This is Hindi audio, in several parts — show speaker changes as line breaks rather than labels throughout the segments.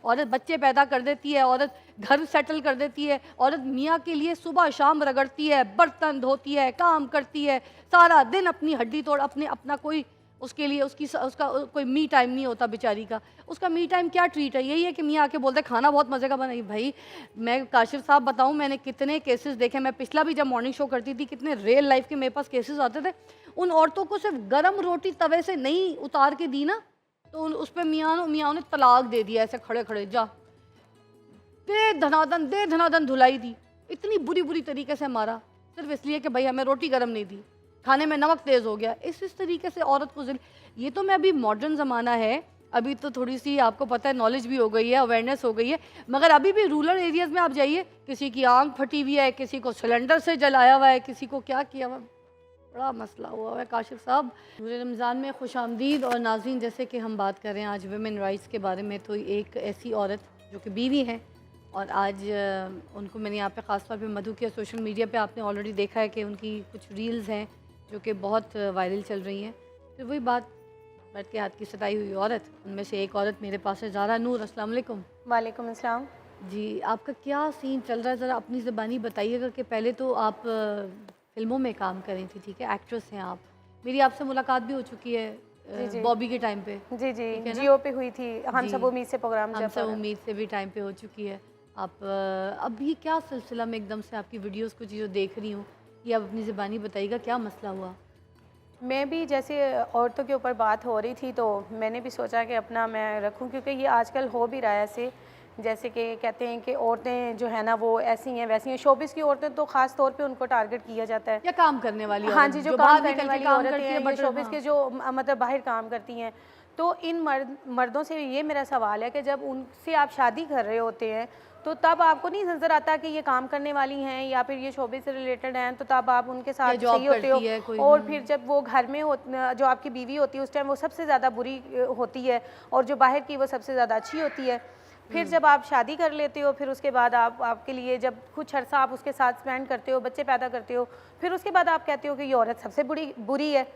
औरत बच्चे पैदा कर देती है, औरत घर सेटल कर देती है, औरत मियाँ के लिए सुबह शाम रगड़ती है, बर्तन धोती है, काम करती है, सारा दिन अपनी हड्डी तोड़ अपना कोई उसके लिए उसका कोई मी टाइम नहीं होता बेचारी का। उसका मी टाइम क्या ट्रीट है? यही है कि मियाँ आके बोलते खाना बहुत मज़े का बना। भाई मैं काशिफ साहब बताऊँ, मैंने कितने केसेस देखे। मैं पिछला भी जब मॉर्निंग शो करती थी, कितने रियल लाइफ के मेरे पास केसेस आते थे। उन औरतों को सिर्फ गरम रोटी तवे से नहीं उतार के दी ना, तो उस पर मियाँ ने तलाक दे दिया ऐसे खड़े खड़े, जा दे धनादन धुलाई दी, इतनी बुरी बुरी तरीके से मारा, सिर्फ इसलिए कि भाई हमें रोटी गर्म नहीं दी, खाने में नमक तेज़ हो गया। इस तरीके से औरत को ये तो मैं अभी मॉडर्न ज़माना है, अभी तो थोड़ी सी आपको पता है नॉलेज भी हो गई है, अवेयरनेस हो गई है, मगर अभी भी रूरल एरियाज़ में आप जाइए, किसी की आंख फटी हुई है, किसी को सिलेंडर से जलाया हुआ है, किसी को क्या किया हुआ, बड़ा मसला हुआ है काशिफ साहब। पूरे रमज़ान में खुश आमदीद। और नाज़रीन, जैसे कि हम बात कर रहे हैं आज वुमेन राइट्स के बारे में, तो एक ऐसी औरत जो कि बीवी है और आज उनको मैंने यहाँ पे ख़ास तौर पे मधु के सोशल मीडिया पे आपने ऑलरेडी देखा है कि उनकी कुछ रील्स हैं जो कि बहुत वायरल चल रही हैं। फिर वही बात, बैठ के हाथ की सताई हुई औरत, उनमें से एक औरत मेरे पास है, ज़ारा नूर। अस्सलाम वालेकुम।
वालेकुम अस्सलाम।
जी, आपका क्या सीन चल रहा है, ज़रा अपनी ज़बानी बताइएगा। कि पहले तो आप फ़िल्मों में काम कर रही थी, ठीक है, एक्ट्रेस हैं आप। मेरी आपसे मुलाकात भी हो चुकी है
जी जी
बॉबी के टाइम पे।
जी जी जियो पे हुई थी, हम सब उम्मीद से प्रोग्राम
हम सब उम्मीद से भी टाइम पे हो चुकी है। आप अभी क्या सिलसिला में एकदम से आपकी वीडियोस कुछ जो देख रही हूँ, ये आप अपनी ज़बानी बताइएगा, क्या मसला हुआ?
मैं भी जैसे औरतों के ऊपर बात हो रही थी तो मैंने भी सोचा कि अपना मैं रखूं, क्योंकि ये आजकल हो भी रहा है ऐसे, जैसे कि कहते हैं कि औरतें जो है ना वो ऐसी हैं वैसी हैं। शोबिस की औरतें तो ख़ास तौर पे उनको टारगेट किया जाता है,
या काम करने वाली
हाँ
औरत,
जी, जो काम करने वाली
काम
औरतें
करती है,
हैं, ये शोबिस के जो मतलब बाहर काम करती हैं। तो इन मर्दों से ये मेरा सवाल है कि जब उनसे आप शादी कर रहे होते हैं तो तब आपको नहीं नज़र आता कि ये काम करने वाली हैं या फिर ये शोबे से रिलेटेड हैं, तो तब आप उनके साथ सही होते हो। और फिर जब वो घर में जो आपकी बीवी होती है उस टाइम वो सबसे ज़्यादा बुरी होती है और जो बाहर की वो सबसे ज़्यादा अच्छी होती है। फिर जब आप शादी कर लेते हो, फिर उसके बाद आपके लिए जब कुछ अर्सा आप उसके साथ स्पेंड करते हो, बच्चे पैदा करते हो, फिर उसके बाद आप कहते हो कि ये औरत सबसे बुरी है,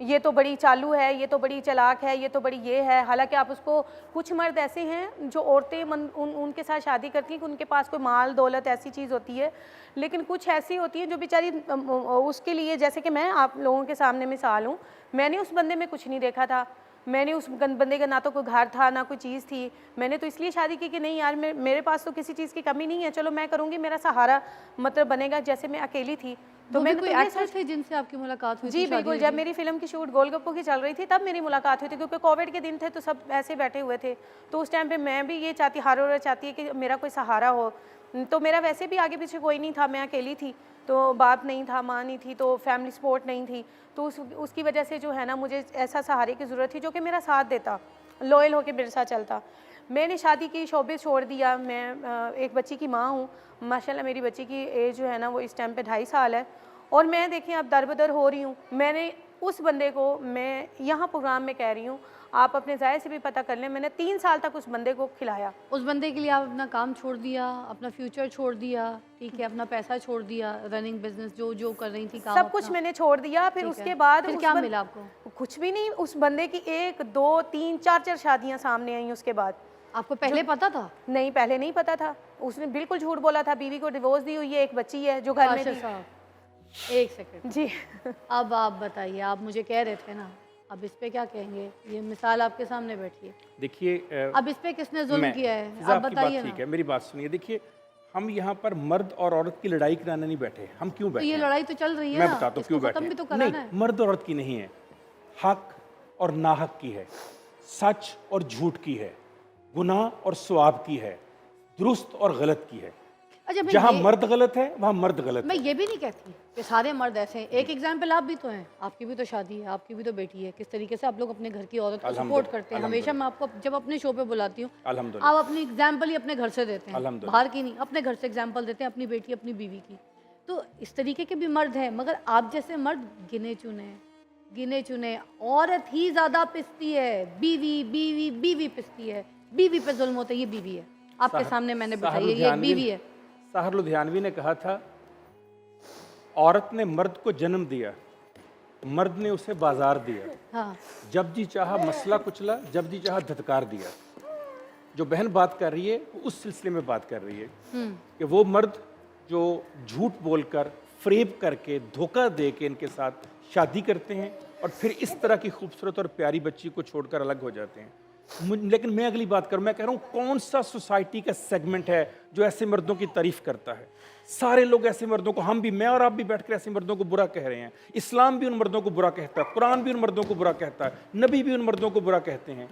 ये तो बड़ी चालू है, ये तो बड़ी चालाक है, ये तो बड़ी ये है। हालांकि आप उसको, कुछ मर्द ऐसे हैं जो औरतें उनके साथ शादी करती हैं कि उनके पास कोई माल दौलत ऐसी चीज़ होती है, लेकिन कुछ ऐसी होती हैं जो बेचारी उसके लिए, जैसे कि मैं आप लोगों के सामने मिसाल हूँ, मैंने उस बंदे में कुछ नहीं देखा था, मैंने उस बंदे का ना तो कोई घर था ना कोई चीज़ थी, मैंने तो इसलिए शादी की कि नहीं यार मेरे पास तो किसी चीज़ की कमी नहीं है, चलो मैं करूँगी, मेरा सहारा मतलब बनेगा। जैसे मैं अकेली थी तो मैंने
कोई एक्टर थे जिनसे आपकी मुलाकात हुई थी?
जी बिल्कुल, जब मेरी फिल्म की शूट गोलगप्पों की चल रही थी तब मेरी मुलाकात हुई थी, क्योंकि कोविड के दिन थे तो सब ऐसे बैठे हुए थे। तो उस टाइम पे मैं भी ये चाहती, हर औरत चाहती है कि मेरा कोई सहारा हो। तो मेरा वैसे भी आगे पीछे कोई नहीं था, मैं अकेली थी, तो बाप नहीं था, माँ नहीं थी, तो फैमिली सपोर्ट नहीं थी। तो उसकी वजह से जो है ना मुझे ऐसा सहारे की ज़रूरत थी जो कि मेरा साथ देता, लॉयल होकर मेरे साथ चलता। मैंने शादी की, शोबे छोड़ दिया। मैं एक बच्ची की माँ हूँ, माशाल्लाह मेरी बच्ची की एज जो है ना वो इस टाइम पे 2.5 साल है। और मैं देखें अब दर बदर हो रही हूँ। मैंने उस बंदे को, मैं यहाँ प्रोग्राम में कह रही हूँ, आप अपने ज़ाहिर से भी पता कर लें, मैंने 3 साल तक उस बंदे को खिलाया।
उस बंदे के लिए आप अपना काम छोड़ दिया, अपना फ्यूचर छोड़ दिया, ठीक है, अपना पैसा छोड़ दिया, रनिंग बिजनेस जो कर रही थी काम,
सब कुछ मैंने छोड़ दिया। फिर उसके बाद
फिर क्या मिला आपको?
कुछ भी नहीं। उस बंदे की 1, 2, 3, 4 शादियाँ सामने आई उसके बाद।
आपको पहले पता था?
नहीं, पहले नहीं पता था। उसने बिल्कुल झूठ बोला था, बीवी को डिवोर्स दी हुई है, एक बच्ची है जो घर में थी।
एक सेकंड
जी
अब आप बताइए, आप मुझे कह रहे थे ना, अब इस पे क्या कहेंगे? ये मिसाल आपके सामने बैठी है,
देखिए
अब इस पे किसने जुल्म किया है, आप बताइए ना।
ठीक है, मेरी बात सुनिए। देखिए, हम यहाँ पर मर्द और औरत की लड़ाई कराने नहीं बैठे। हम क्यों बैठे?
तो ये लड़ाई तो चल रही है,
मैं बताता हूँ क्यों बैठे।
भी तो
नहीं, मर्द औरत की नहीं है, हक और नाहक की है, सच और झूठ की है, गुनाह और सवाब की है, दुरुस्त और गलत की है।
अच्छा,
जहाँ मर्द गलत है वहाँ मर्द गलत है।
मैं ये भी नहीं कहती कि सारे मर्द ऐसे हैं। एक एग्जाम्पल आप भी तो हैं, आपकी भी तो शादी है, आपकी भी तो बेटी है। किस तरीके से आप लोग अपने घर की औरत को सपोर्ट करते हैं। हमेशा मैं आपको जब अपने शो पे बुलाती हूँ, आप अपनी एग्जाम्पल ही अपने घर से देते हैं, बाहर की नहीं, अपने घर से एग्जाम्पल देते हैं, अपनी बेटी अपनी बीवी की। तो इस तरीके के भी मर्द हैं, मगर आप जैसे मर्द गिने चुने। औरत ही ज्यादा पिसती है, बीवी पिसती है, बीवी पे जुल्म होता है। ये बीवी है आपके सामने, मैंने बताया ये एक बीवी है।
साहर लुधियानवी ने कहा था, औरत ने मर्द को जन्म दिया, मर्द ने उसे बाजार दिया।
हाँ।
जब जी चाहा मसला कुचला, जब जी चाहा धत्कार दिया। जो बहन बात कर रही है वो उस सिलसिले में बात कर रही है कि वो मर्द जो झूठ बोलकर, फ्रेब करके, धोखा दे के इनके साथ शादी करते हैं और फिर इस तरह की खूबसूरत और प्यारी बच्ची को छोड़कर अलग हो जाते हैं। लेकिन मैं अगली बात करूं, मैं कह रहा हूं कौन सा सोसाइटी का सेगमेंट है जो ऐसे मर्दों की तारीफ करता है? सारे लोग ऐसे मर्दों को, हम भी, मैं और आप भी बैठकर ऐसे मर्दों को बुरा कह रहे हैं। इस्लाम भी उन मर्दों को बुरा कहता है, कुरान भी उन मर्दों को बुरा कहता है, नबी भी उन मर्दों को बुरा कहते हैं।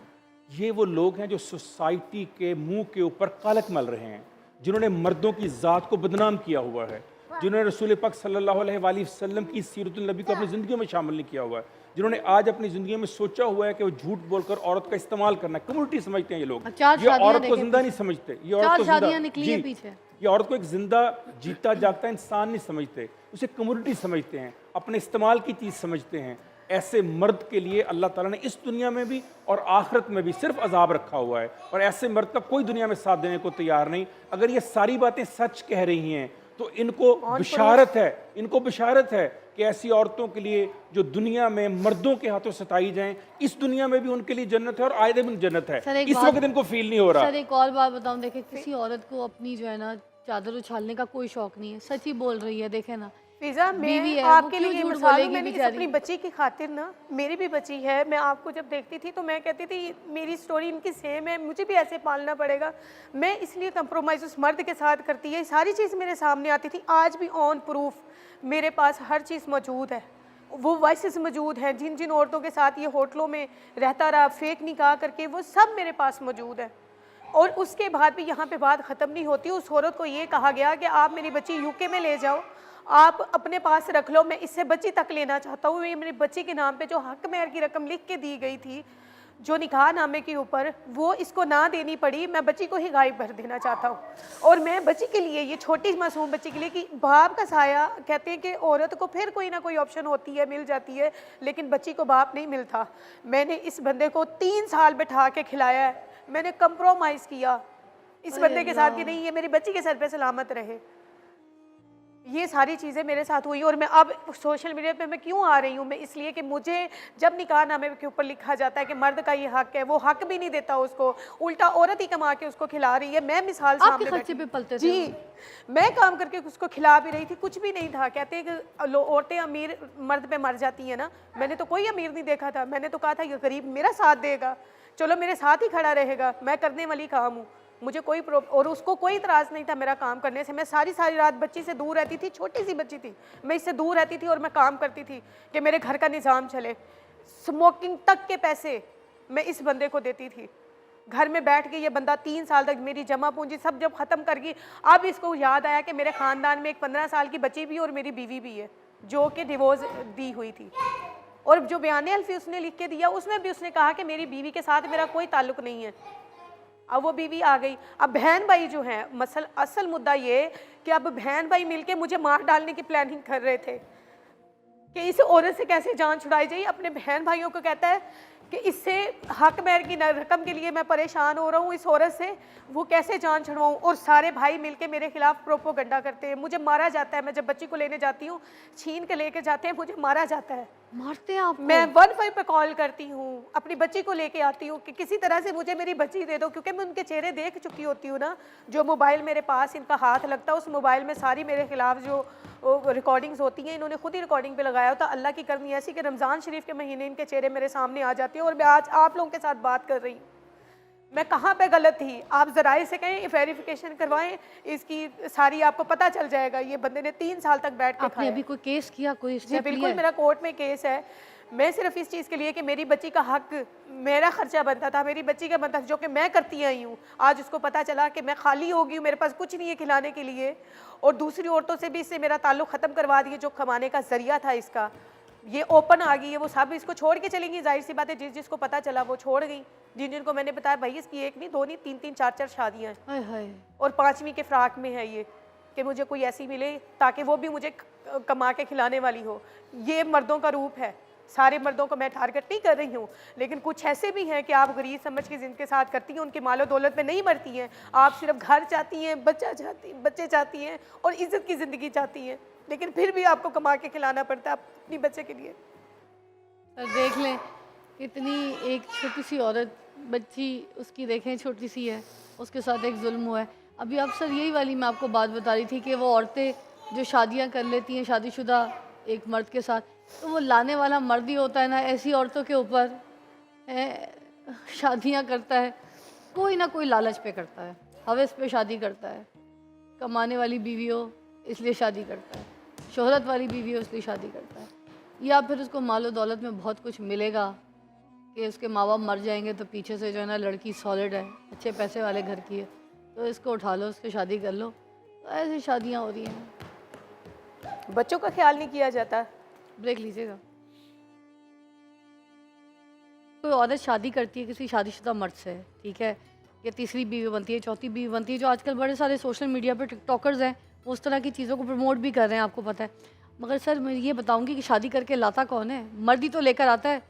ये वो लोग हैं जो सोसाइटी के मुंह के ऊपर कालक मल रहे हैं, जिन्होंने मर्दों की ज़ात को बदनाम किया हुआ है, जिन्होंने रसूल पाक सल्लल्लाहु अलैहि वसल्लम की सीरतुल नबी को अपनी ज़िंदगी में शामिल नहीं किया हुआ है, जिन्होंने आज अपनी ज़िंदगी में सोचा हुआ है कि वो झूठ बोलकर औरत का इस्तेमाल करना है। कम्युनिटी समझते हैं ये लोग, ये औरत को जिंदा नहीं समझते, ये औरत को जिंदा, ये औरत को एक जिंदा जीता जागता इंसान नहीं समझते, उसे कम्युनिटी समझते हैं, अपने इस्तेमाल की चीज़ समझते हैं। ऐसे मर्द के लिए अल्लाह ताला ने इस दुनिया में भी और आखिरत में भी सिर्फ अजाब रखा हुआ है, और ऐसे मर्द का कोई दुनिया में साथ देने को तैयार नहीं। अगर ये सारी बातें सच कह रही हैं तो इनको बिशारत है, इनको बिशारत है कि ऐसी औरतों के लिए जो दुनिया में मर्दों के हाथों सताई जाएं, इस दुनिया में भी उनके लिए जन्नत है और आयदे में जन्नत है। इस वक्त इनको फील नहीं हो रहा।
सर एक और बात बताऊं, देखिए किसी औरत को अपनी जो है ना चादर उछालने का कोई शौक नहीं है, सच ही बोल रही है। देखे ना
फिजा, मैं आपके लिए मिसाल हूं, मैंने अपनी बच्ची की खातिर ना, मेरी भी बच्ची है, मैं आपको जब देखती थी तो मैं कहती थी मेरी स्टोरी इनकी सेम है, मुझे भी ऐसे पालना पड़ेगा। मैं इसलिए कंप्रोमाइज़ उस मर्द के साथ करती है, सारी चीज़ मेरे सामने आती थी, आज भी ऑन प्रूफ मेरे पास हर चीज़ मौजूद है, वो वॉइसेस मौजूद हैं, जिन जिन औरतों के साथ ये होटलों में रहता रहा फेक निकाह करके, वो सब मेरे पास मौजूद है। और उसके बाद भी यहाँ पे बात ख़त्म नहीं होती। उस औरत को ये कहा गया कि आप मेरी बच्ची यूके में ले जाओ, आप अपने पास रख लो, मैं इससे बच्ची तक लेना चाहता हूँ। ये मेरी बच्ची के नाम पे जो हक मेहर की रकम लिख के दी गई थी, जो निकाह नामे के ऊपर, वो इसको ना देनी पड़ी, मैं बच्ची को ही गायब कर देना चाहता हूँ। और मैं बच्ची के लिए, ये छोटी मासूम बच्ची के लिए, कि बाप का साया, कहते हैं कि औरत को फिर कोई ना कोई ऑप्शन होती है, मिल जाती है, लेकिन बच्ची को बाप नहीं मिलता। मैंने इस बंदे को 3 साल बैठा के खिलाया है, मैंने कंप्रोमाइज़ किया इस बंदे के साथ कि नहीं ये मेरी बच्ची के सर पे सलामत रहे। ये सारी चीज़ें मेरे साथ हुई। और मैं अब सोशल मीडिया पे मैं क्यों आ रही हूँ, मैं इसलिए कि मुझे जब निकाह नामे के ऊपर लिखा जाता है कि मर्द का ये हक है, वो हक भी नहीं देता उसको, उल्टा औरत ही कमा के उसको खिला रही है। मैं मिसाल सामने
खर्चे पे पलते
जी, मैं काम करके उसको खिला भी रही थी, कुछ भी नहीं था। कहते हैं कि औरतें अमीर मर्द पे मर जाती हैं ना, मैंने तो कोई अमीर नहीं देखा था, मैंने तो कहा था ये गरीब मेरा साथ देगा, चलो मेरे साथ ही खड़ा रहेगा, मैं करने वाली काम हूँ, मुझे कोई और उसको कोई इतराज़ नहीं था मेरा काम करने से। मैं सारी रात बच्ची से दूर रहती थी, छोटी सी बच्ची थी, मैं इससे दूर रहती थी और मैं काम करती थी कि मेरे घर का निज़ाम चले। स्मोकिंग तक के पैसे मैं इस बंदे को देती थी। घर में बैठ के ये बंदा 3 साल तक मेरी जमा पूंजी सब जब ख़त्म कर गई, अब इसको याद आया कि मेरे ख़ानदान में एक 15 साल की बच्ची भी और मेरी बीवी भी है जो कि डिवोर्स दी हुई थी। और जो बयान अल्फी उसने लिख के दिया, उसमें भी उसने कहा कि मेरी बीवी के साथ मेरा कोई ताल्लुक़ नहीं है। अब वो बीवी आ गई। अब बहन भाई जो हैं, असल मुद्दा ये कि अब बहन भाई मिलके मुझे मार डालने की प्लानिंग कर रहे थे कि इस औरत से कैसे जान छुड़ाई जाए। अपने बहन भाइयों को कहता है कि इससे हक मेहर की रकम के लिए मैं परेशान हो रहा हूँ, इस औरत से वो कैसे जान छुड़वाऊँ। और सारे भाई मिलके मेरे खिलाफ प्रोपोगंडा करते हैं, मुझे मारा जाता है। मैं जब बच्ची को लेने जाती हूँ, छीन के लेके जाते हैं, मुझे मारा जाता है।
मारते हैं आप?
मैं 15 पे कॉल करती हूँ, अपनी बच्ची को लेके आती हूँ कि किसी तरह से मुझे मेरी बच्ची दे दो, क्योंकि मैं उनके चेहरे देख चुकी होती हूँ ना। जो मोबाइल मेरे पास इनका हाथ लगता है, उस मोबाइल में सारी मेरे खिलाफ जो रिकॉर्डिंग्स होती हैं, इन्होंने खुद ही रिकॉर्डिंग पे लगाया होता। अल्लाह की करनी ऐसी कि रमज़ान शरीफ के महीने इनके चेहरे मेरे सामने आ जाती है और मैं आज आप लोगों के साथ बात कर रही हूँ। मैं कहाँ पे गलत थी, आप ज़राए से कहें, वेरिफिकेशन करवाएं, इसकी सारी आपको पता चल जाएगा। ये बंदे ने 3 साल तक बैठ के खाया।
अभी कोई केस किया, कोई
जी बिल्कुल, मेरा कोर्ट में केस है। मैं सिर्फ इस चीज़ के लिए कि मेरी बच्ची का हक, मेरा खर्चा बनता था, मेरी बच्ची का बनता था, जो कि मैं करती आई हूँ। आज उसको पता चला कि मैं खाली हो गई हूँ, मेरे पास कुछ नहीं है खिलाने के लिए, और दूसरी औरतों से भी इससे मेरा ताल्लुक़ ख़त्म करवा दिए, जो कमाने का ज़रिया था इसका। ये ओपन आ गई है, वो सब इसको छोड़ के चलेंगी। जाहिर सी बात है, जिसको पता चला वो छोड़ गई। जिनको मैंने बताया भाई इसकी 1 नहीं 2 नहीं 3-3 4-4 शादियाँ हैं, और 5वीं के फ्राक में है ये कि मुझे कोई ऐसी मिले ताकि वो भी मुझे कमा के खिलाने वाली हो। ये मर्दों का रूप है। सारे मर्दों को मैं टारगेट नहीं कर रही हूँ, लेकिन कुछ ऐसे भी हैं कि आप गरीब समझ के जिनके साथ करती हैं, उनकी मालो दौलत में नहीं मरती हैं। आप सिर्फ घर चाहती हैं, बच्चे चाहती हैं और इज़्ज़त की ज़िंदगी चाहती हैं, लेकिन फिर भी आपको कमा के खिलाना पड़ता है अपनी बच्चे के लिए।
देख लें, इतनी एक छोटी सी औरत बच्ची उसकी देखें छोटी सी है, उसके साथ एक जुल्म हुआ है। अभी अब सर यही वाली मैं आपको बात बता रही थी कि वो औरतें जो शादियां कर लेती हैं शादीशुदा एक मर्द के साथ, तो वो लाने वाला मर्द ही होता है ना, ऐसी औरतों के ऊपर शादियां करता है, कोई ना कोई लालच पे करता है, हवस पे शादी करता है, कमाने वाली बीवी हो इसलिए शादी करता है, शोहरत वाली बीवी हो इसलिए शादी करता है, या फिर उसको मालो दौलत में बहुत कुछ मिलेगा कि उसके माँ बाप मर जाएंगे तो पीछे से जो है ना लड़की सॉलिड है, अच्छे पैसे वाले घर की है, तो इसको उठा लो, उसकी शादी कर लो। तो ऐसी शादियाँ हो रही हैं।
बच्चों का ख्याल नहीं किया जाता।
ब्रेक लीजिएगा। कोई औरत शादी करती है किसी शादीशुदा मर्द से, ठीक है, या तीसरी बीवी बनती है, चौथी बीवी बनती है, जो आजकल बड़े सारे सोशल मीडिया पे टिकटॉकर्स हैं वो उस तरह की चीज़ों को प्रमोट भी कर रहे हैं, आपको पता है। मगर सर मैं ये बताऊंगी कि शादी करके लाता कौन है? मर्द ही तो लेकर आता है।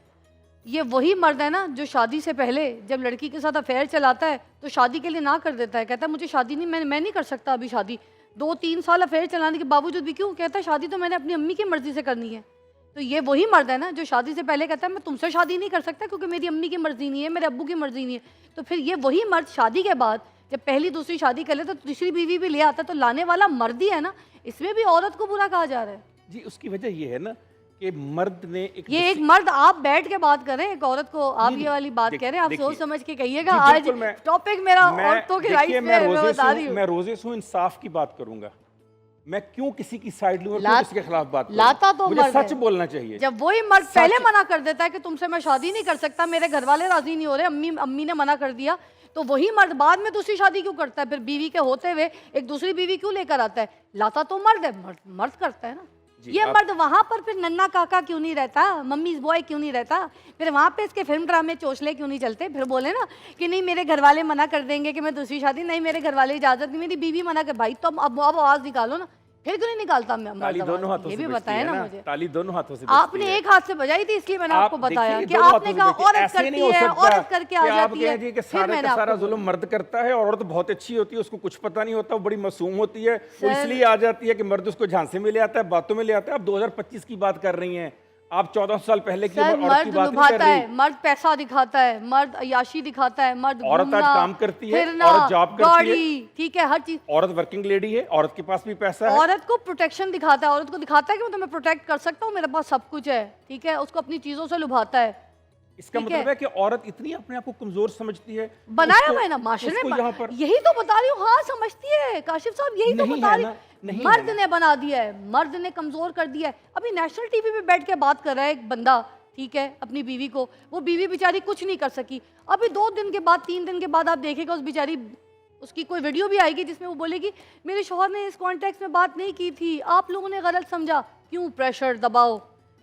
ये वही मर्द है ना जो शादी से पहले जब लड़की के साथ अफेयर चलाता है तो शादी के लिए ना कर देता है, कहता है मुझे शादी नहीं, मैं नहीं कर सकता अभी शादी, 2-3 साल अफेयर चलाने के बावजूद भी। क्यों? कहता है शादी तो मैंने अपनी अम्मी की मर्जी से करनी है। तो ये वही मर्द है ना जो शादी से पहले कहता है मैं तुमसे शादी नहीं कर सकता क्योंकि मेरी अम्मी की मर्जी नहीं है, मेरे अब्बू की मर्जी नहीं है। तो फिर ये वही मर्द शादी के बाद जब पहली दूसरी शादी कर ले तो तीसरी बीवी भी ले आता है, तो लाने वाला मर्द ही है ना, इसमें भी औरत को बुरा कहा जा रहा है।
जी, उसकी वजह ये है ना कि मर्द ने
एक मर्द, आप बैठ के बात करें एक औरत को, आप ये वाली बात कह रहे हैं, आप सोच समझ के कहिएगा। आज टॉपिक मेरा औरतों के राइट्स पे मैं बता रही हूं।
मैं रोजे से इंसाफ की बात करूंगा, मैं क्यों किसी की साइड लूं, क्यों किसी के खिलाफ बात करूं?
लाता तो
मुझे
मर्द
सच
है।
बोलना चाहिए।
जब वही मर्द पहले मना कर देता है कि तुमसे मैं शादी नहीं कर सकता, मेरे घर वाले राजी नहीं हो रहे, अम्मी ने मना कर दिया, तो वही मर्द बाद में दूसरी शादी क्यों करता है? फिर बीवी के होते हुए एक दूसरी बीवी क्यों लेकर आता है? लाता तो मर्द है, मर्द करता है ना। ये मर्द वहां पर फिर नन्ना काका क्यों नहीं रहता, मम्मीज बॉय क्यों नहीं रहता, फिर वहां पे इसके फिल्म ड्रामे चोचले क्यों नहीं चलते? फिर बोले ना कि नहीं मेरे घर वाले मना कर देंगे कि मैं दूसरी शादी, नहीं मेरे घर वाले इजाजत नहीं, मेरी बीवी मना कर। भाई तो अब आवाज निकालो ना, फिर क्यों नहीं निकालता?
ताली दोनों हाथों
ये
से
भी बताया ना मुझे।
ताली दोनों हाथों से
आपने एक हाथ से बजाई थी इसलिए मैंने आपको बताया कि आपने कहा औरत करती है, औरत करके आ जाती है।
कि सारा का सारा जुल्म मर्द करता है, औरत बहुत अच्छी होती है, उसको कुछ पता नहीं होता, वो बड़ी मासूम होती है, वो इसलिए आ जाती है कि मर्द उसको झांसे में ले आता है, बातों में ले आता है। आप 2025 की बात कर रही हैं, आप 14 साल पहले की औरत की बात नहीं कर रही।
मर्द पैसा दिखाता है, मर्द अय्याशी दिखाता है, मर्द
औरत आज काम करती है, औरत जॉब करती है,
ठीक है, हर चीज।
औरत वर्किंग लेडी है, औरत के पास भी पैसा है।
औरत को प्रोटेक्शन दिखाता है, औरत को दिखाता है कि मैं तुम्हें प्रोटेक्ट कर सकता हूँ, मेरे पास सब कुछ है, ठीक है, उसको अपनी चीजों से लुभाता है।
इसका मतलब है कि औरत इतनी अपने आप को कमजोर समझती है,
बनाया हुआ है ना माशरे में, यही तो बता रही हूँ। हाँ समझती है काशिफ साहब, यही तो बता रही हूँ। मर्द ने बना दिया है, मर्द ने कमजोर कर दिया है। अभी नेशनल टीवी पे बैठ के बात कर रहा है एक बंदा, ठीक है, अपनी बीवी को, वो बीवी बेचारी कुछ नहीं कर सकी। अभी 2 दिन के बाद 3 दिन के बाद आप देखेगा उस बेचारी, उसकी कोई वीडियो भी आएगी जिसमें वो बोलेगी मेरे शौहर ने इस कॉन्टेक्स्ट में बात नहीं की थी, आप लोगों ने गलत समझा। क्यों? प्रेशर, दबाव।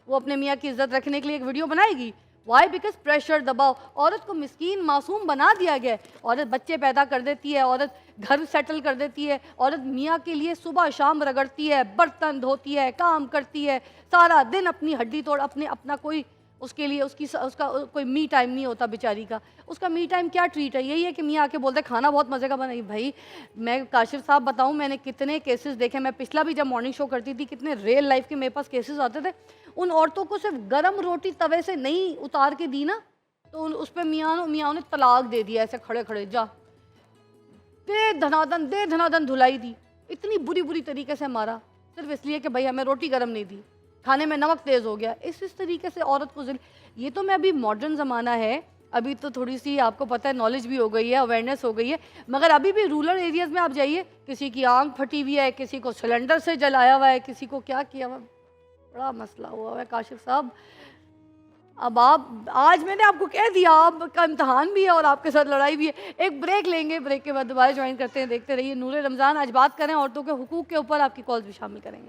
वो अपने मियाँ की इज्जत रखने के लिए एक वीडियो बनाएगी। वाई? बिकॉज प्रेशर, दबाव। औरत को मिस्कीन मासूम बना दिया गया है। औरत बच्चे पैदा कर देती है, औरत घर सेटल कर देती है, औरत मियाँ के लिए सुबह शाम रगड़ती है, बर्तन धोती है, काम करती है, सारा दिन अपनी हड्डी तोड़, अपना कोई उसके लिए उसका कोई मी टाइम नहीं होता बेचारी का। उसका मी टाइम क्या ट्रीट है? यही है कि मियाँ आके बोलते खाना बहुत मज़े का बनाई। भाई मैं काशिफ साहब बताऊँ, मैंने कितने केसेस देखे। मैं पिछला भी जब मॉर्निंग शो करती थी, कितने रियल लाइफ के मेरे पास केसेस आते थे। उन औरतों को सिर्फ गर्म रोटी तवे से नहीं उतार के दी ना, तो उस पर मियाँ ने तलाक दे दिया, ऐसे खड़े खड़े, जा दे धनादन धुलाई दी, इतनी बुरी तरीके से मारा, सिर्फ इसलिए कि भाई हमें रोटी गर्म नहीं दी, खाने में नमक तेज़ हो गया। इस तरीके से औरत को ये तो मैं अभी मॉडर्न ज़माना है, अभी तो थोड़ी सी आपको पता है नॉलेज भी हो गई है, अवेयरनेस हो गई है, मगर अभी भी रूरल एरियाज़ में आप जाइए, किसी की आंख फटी हुई है, किसी को सिलेंडर से जलाया हुआ है, किसी को क्या किया हुआ, बड़ा मसला हुआ है काशिफ साहब। अब आप, आज मैंने आपको कह दिया, आपका इम्तहान भी है और आपके साथ लड़ाई भी है। एक ब्रेक लेंगे, ब्रेक के बाद दोबारा ज्वाइन करते हैं, देखते रहिए नूरे रमज़ान। आज बात करें औरतों के हुकूक के ऊपर, आपकी कॉल्स भी शामिल करेंगे।